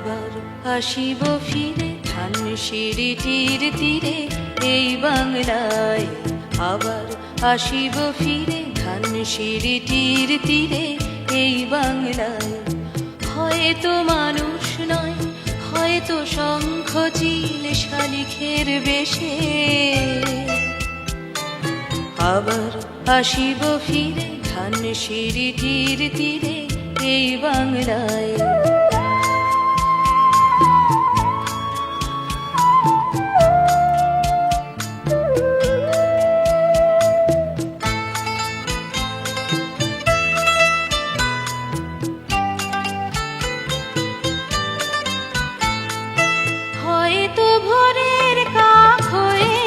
আবার আসিব ফিরে ধানসিঁড়িটির তীরে এই বাংলায়। আবার আসিব ফিরে ধানসিঁড়িটির তীরে এই বাংলায়। হয়তো মানুষ নয়, হয়তো শঙ্খ চিল শালিখের বেশে। আবার আসিব ফিরে ধানসিঁড়িটির তীরে এই বাংলায়। হয়তো ভোরের কাক হয়ে,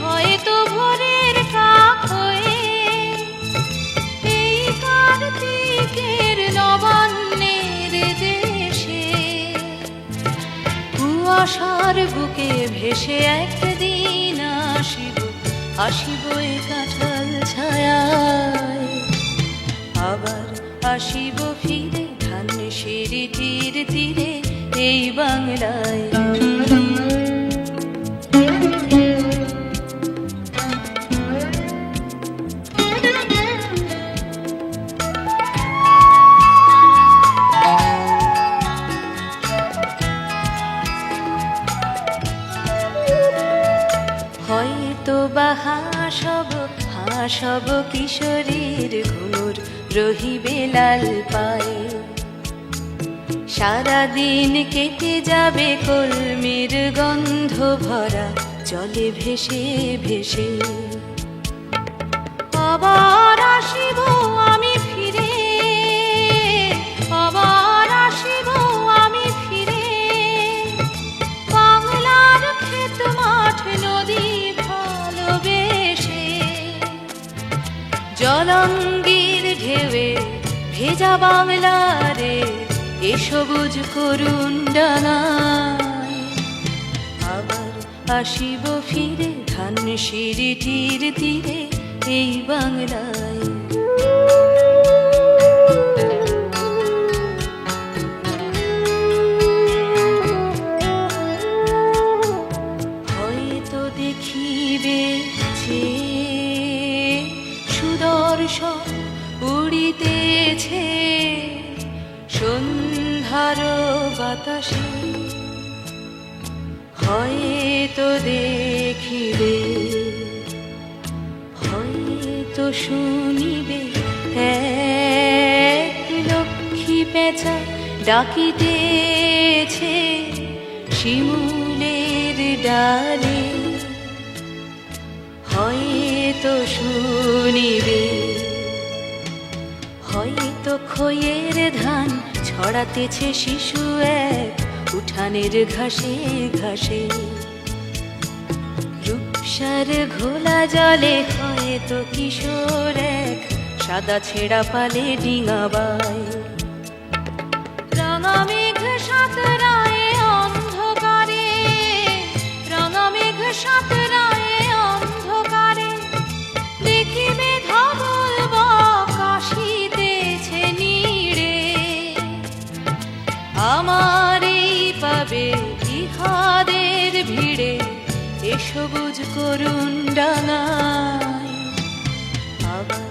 হয়তো ভোরের কাক হয়ে এই কার্তিকের নবান্নের দেশে কুয়াশার বুকে ভেসে একদিন আসিব, আসিব এই কাঁঠাল ছায়ায়। আবার আসিব ফিরে ধানসিঁড়িটির তীরে এই বাংলায়। হয়তো বা হাসব কিশোরীর ঘুঙুর রহিবে লাল পায়ে। সারাদিন কেটে যাবে কলমির গন্ধ ভরা জলে ভেসে ভেসে। আবার আসিব আমি ফিরে, আবার আসিব আমি ফিরে বাংলার ক্ষেত মাঠ নদী ভালোবেসে। জলঙ্গির ঢেউয়ে ভেজা বাংলারে এ সবুজ করুণ ডানায়। আবার আসিব ফিরে ধানসিঁড়িটির তীরে এই বাংলায়। হয়তো দেখিবে যে সুদর্শন উড়িতেছে সন্ধ্যার বাতাসে। হয়তো দেখিবে, হয়তো শুনিবে এক লক্ষ্মী পেঁচা ডাকিতেছে শিমুলের ডালে। হয়তো শুনিবে, হয়তো খইয়ের ধান ছড়াতেছে শিশু এক উঠানের ঘাসে ঘাসে। রূপসার ঘোলা জলে হয়তো কিশোর এক সাদা ছেঁড়া পালে ডিঙাবায়। রাঙা মেঘ সাঁতরায় অন্ধকারে, রাঙা মেঘ সাঁতরায় অন্ধকারে দেখিবে ধবল বক আসিতেছে নীড়ে। আমার এই পাবে ইহাদের ভিড়ে এ সবুজ করুণ ডাঙায়। আবার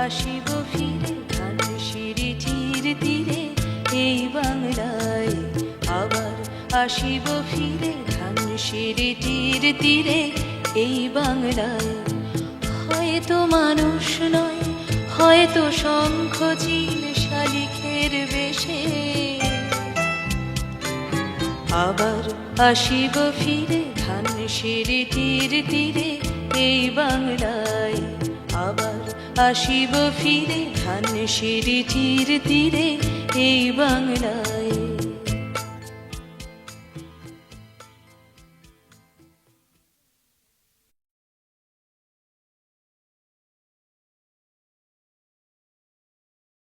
আসিব ফিরে ধানসিঁড়িটির তীরে এই বাংলায়। আবার আসিব ফিরে ধানসিঁড়িটির তীরে এই বাংলায়। হয়তো মানুষ নয়, হয়তো শঙ্খ চিল শালিখের বেশে। আবার আসিব ফিরে ধানসিঁড়িটির তীরে এই বাংলায়। আবার আসিব ফিরে ধানসিঁড়িটির তীরে এই বাংলায়।